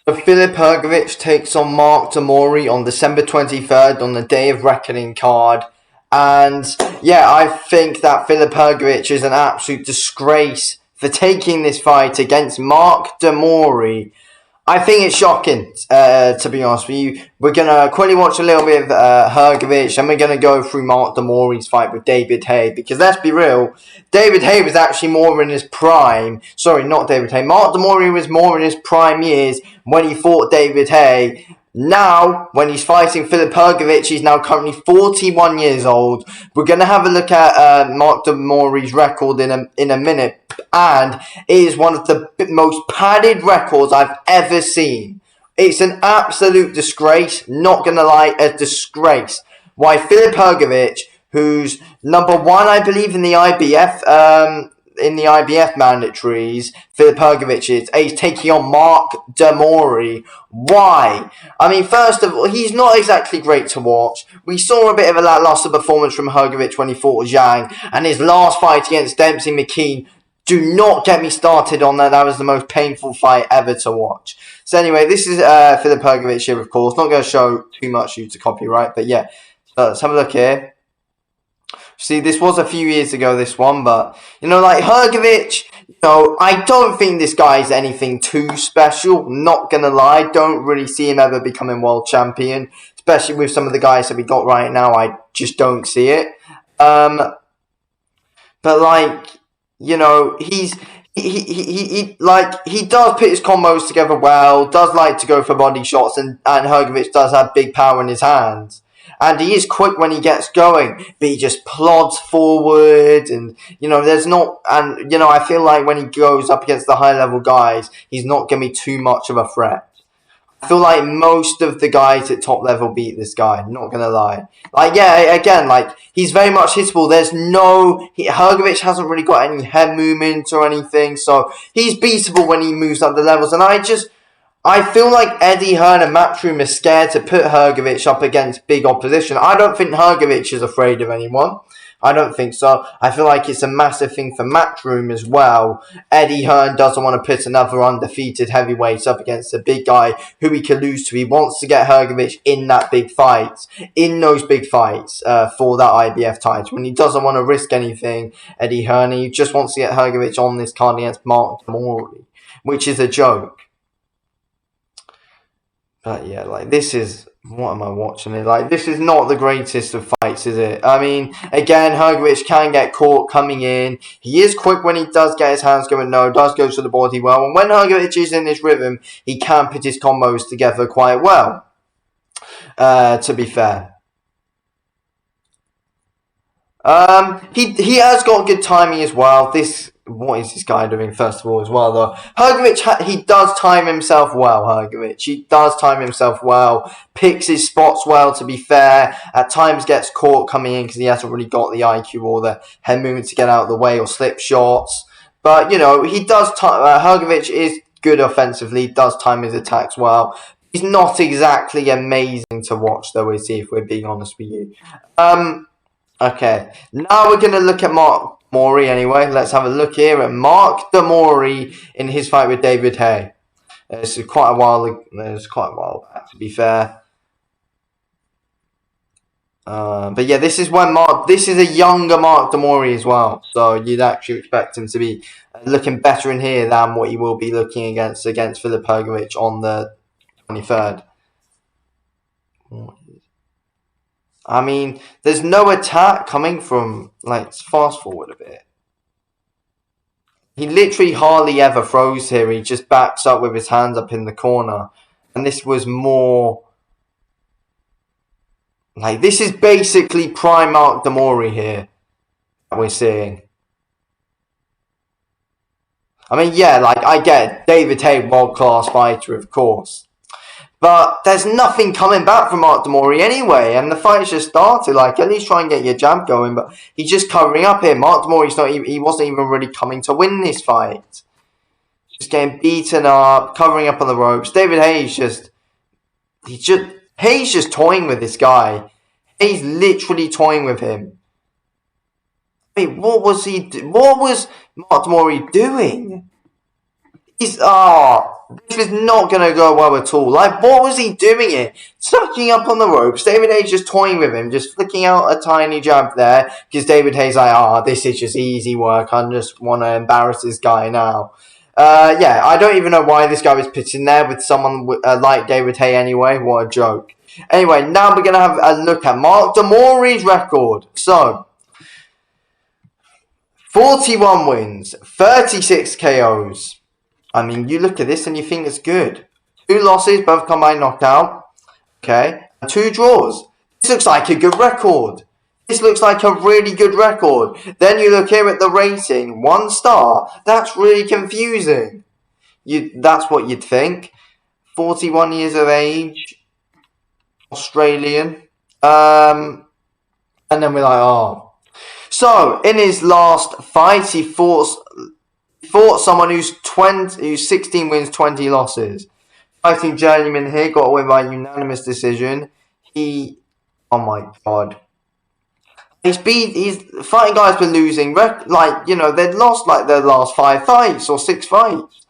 So Filip Hrgovic takes on Mori on December 23rd on the Day of Reckoning card. And yeah, I think that Filip Hrgovic is an absolute disgrace for taking this fight against Mori. I think it's shocking, to be honest with you. We're going to quickly watch a little bit of Hrgovic, and we're going to go through Mori's fight with David Haye. Because let's be real, David Haye was actually more in his prime. Sorry, not David Haye. Mori was more in his prime years when he fought David Haye. Now, when he's fighting Filip Hrgovic, he's now currently 41 years old. We're going to have a look at Mori's record in a minute. And it is one of the most padded records I've ever seen. It's an absolute disgrace. Not going to lie, a disgrace. Why Filip Hrgovic, who's number one, I believe, in the IBF, mandatories, Filip Hrgovic is taking on Mori. Why? I mean, first of all, he's not exactly great to watch. We saw a bit of a lackluster performance from Hrgovic when he fought Zhang, and his last fight against Dempsey McKean. Do not get me started on that. That was the most painful fight ever to watch. So anyway, this is Filip Hrgovic here, of course. Not going to show too much due to copyright, but yeah. So let's have a look here. See, this was a few years ago, this one, but, like Hrgovic, I don't think this guy's anything too special, not gonna lie. Don't really see him ever becoming world champion, especially with some of the guys that we got right now. I just don't see it. But, he does put his combos together well, does like to go for body shots, and Hrgovic does have big power in his hands. And he is quick when he gets going, but he just plods forward, and, I feel like when he goes up against the high-level guys, he's not going to be too much of a threat. I feel like most of the guys at top level beat this guy, not going to lie. He's very much hittable. Hrgovic hasn't really got any head movement or anything, so he's beatable when he moves up the levels, and I feel like Eddie Hearn and Matchroom are scared to put Hrgovic up against big opposition. I don't think Hrgovic is afraid of anyone. I don't think so. I feel like it's a massive thing for Matchroom as well. Eddie Hearn doesn't want to put another undefeated heavyweight up against a big guy who he could lose to. He wants to get Hrgovic in those big fights, for that IBF title. When he doesn't want to risk anything, Eddie Hearn, he just wants to get Hrgovic on this card against Mori, which is a joke. But yeah, this is, what am I watching it? This is not the greatest of fights, is it? I mean, again, Hrgovic can get caught coming in. He is quick when he does get his hands going, does go to the body well. And when Hrgovic is in his rhythm, he can put his combos together quite well, to be fair. He has got good timing as well. What is this guy doing, first of all, as well, though? Hrgovic, he does time himself well, Hrgovic. He does time himself well, picks his spots well, to be fair. At times gets caught coming in because he hasn't really got the IQ or the head movement to get out of the way or slip shots. But, he does Hrgovic is good offensively, does time his attacks well. He's not exactly amazing to watch, though, is he, if we're being honest with you. Okay, now we're going to look at Mori anyway. Let's have a look here at Mori in his fight with David Haye. This is quite a while back, to be fair. But yeah, this is a younger Mori as well. So you'd actually expect him to be looking better in here than what he will be looking against Filip Hrgovic on the 23rd. I mean, there's no attack coming from, let's fast forward a bit. He literally hardly ever throws here. He just backs up with his hands up in the corner. And this was more, this is basically prime Mori here that we're seeing. I mean, yeah, I get David Haye, world-class fighter, of course. But there's nothing coming back from Mori anyway, and the fight's just started. At least try and get your jab going, but he's just covering up here. Mori's he wasn't even really coming to win this fight. Just getting beaten up, covering up on the ropes. David Haye's just toying with this guy. He's literally toying with him. Wait, what was Mori doing? This was not going to go well at all. Like, what was he doing here? Sucking up on the ropes. David Hayes just toying with him, just flicking out a tiny jab there. Because David Hayes like, this is just easy work. I just want to embarrass this guy now. Yeah, I don't even know why this guy was pitching there with someone like David Hayes anyway. What a joke. Anyway, now we're going to have a look at Mark Mori's record. So, 41 wins, 36 KOs. I mean, you look at this and you think it's good. 2 losses, both come by knockout. Okay. And 2 draws. This looks like a good record. This looks like a really good record. Then you look here at the rating. 1 star. That's really confusing. That's what you'd think. 41 years of age. Australian. And then we're like, oh. So, in his last fight, he fought someone who's 16 wins, 20 losses. Fighting journeyman here, got a win by unanimous decision. Oh my god. He's fighting guys with losing like, they'd lost like their last 5 fights or 6 fights.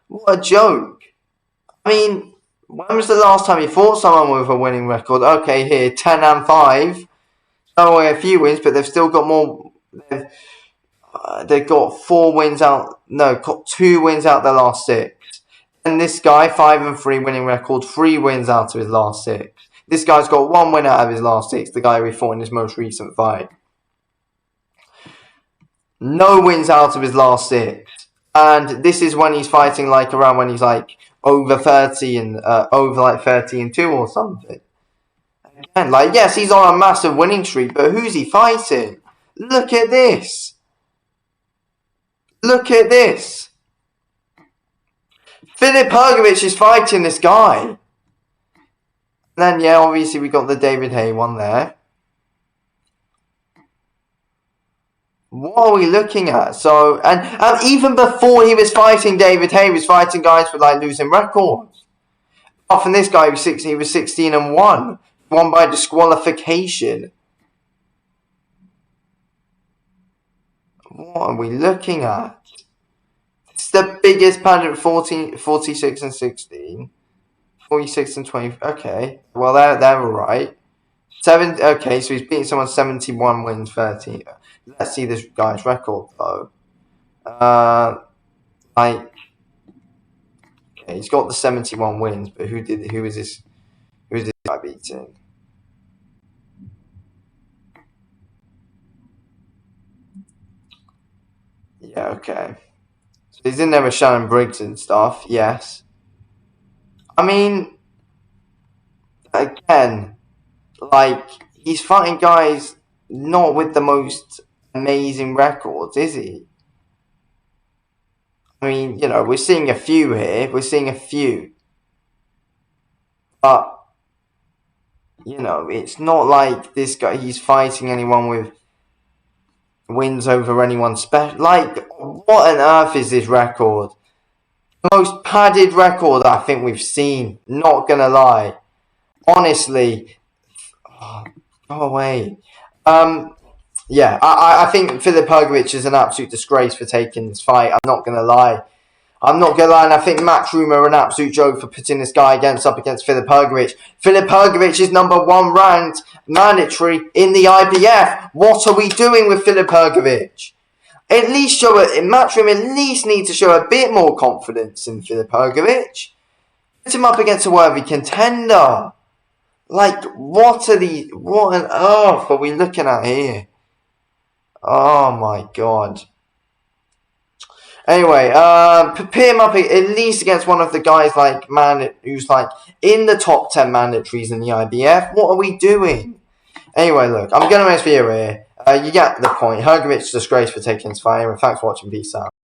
What a joke. I mean, when was the last time he fought someone with a winning record? Okay, here, 10-5. Only a few wins, but they've still got more. They've got 4 wins out. No, got 2 wins out their last 6. And this guy, 5-3 winning record, 3 wins out of his last 6. This guy's got 1 win out of his last 6. The guy who fought in his most recent fight. No wins out of his last 6. And this is when he's fighting like around when he's like over 30 and over like 30-2 or something. Again, like, yes, he's on a massive winning streak, but who's he fighting? Look at this. Look at this. Filip Hrgovic is fighting this guy. Then, yeah, obviously we got the David Hayes one there. What are we looking at? So, and even before he was fighting David Hayes, he was fighting guys with like losing records. Apart from this guy, he was 16-1. Won by disqualification. What are we looking at? It's the biggest pageant, 46-16. 46-20. Okay. Well, they're alright. Okay, so he's beating someone 71 wins, 30. Let's see this guy's record, though. Okay, he's got the 71 wins, but who is this guy beating? Yeah, okay. So he's in there with Shannon Briggs and stuff, yes. I mean, again, like, he's fighting guys not with the most amazing records, is he? I mean, we're seeing a few here. We're seeing a few. But, it's not like this guy, he's fighting anyone with wins over anyone special. Like, what on earth is this record? The most padded record I think we've seen. Not gonna lie. Honestly. Go away. Yeah, I think Filip Hrgovic is an absolute disgrace for taking this fight. I'm not gonna lie. And I think Matchroom are an absolute joke for putting this guy up against Filip Hrgovic. Filip Hrgovic is number 1 ranked mandatory in the IBF. What are we doing with Filip Hrgovic? At least Matchroom at least need to show a bit more confidence in Filip Hrgovic. Put him up against a worthy contender. Like, what on earth are we looking at here? Oh my god. Anyway, put him up at least against one of the guys who's like in the top 10 mandatories in the IBF. What are we doing? Anyway, look, I'm going to make this video here. You get the point. Hrgovic's disgrace for taking his fight. Thanks for watching. Peace out.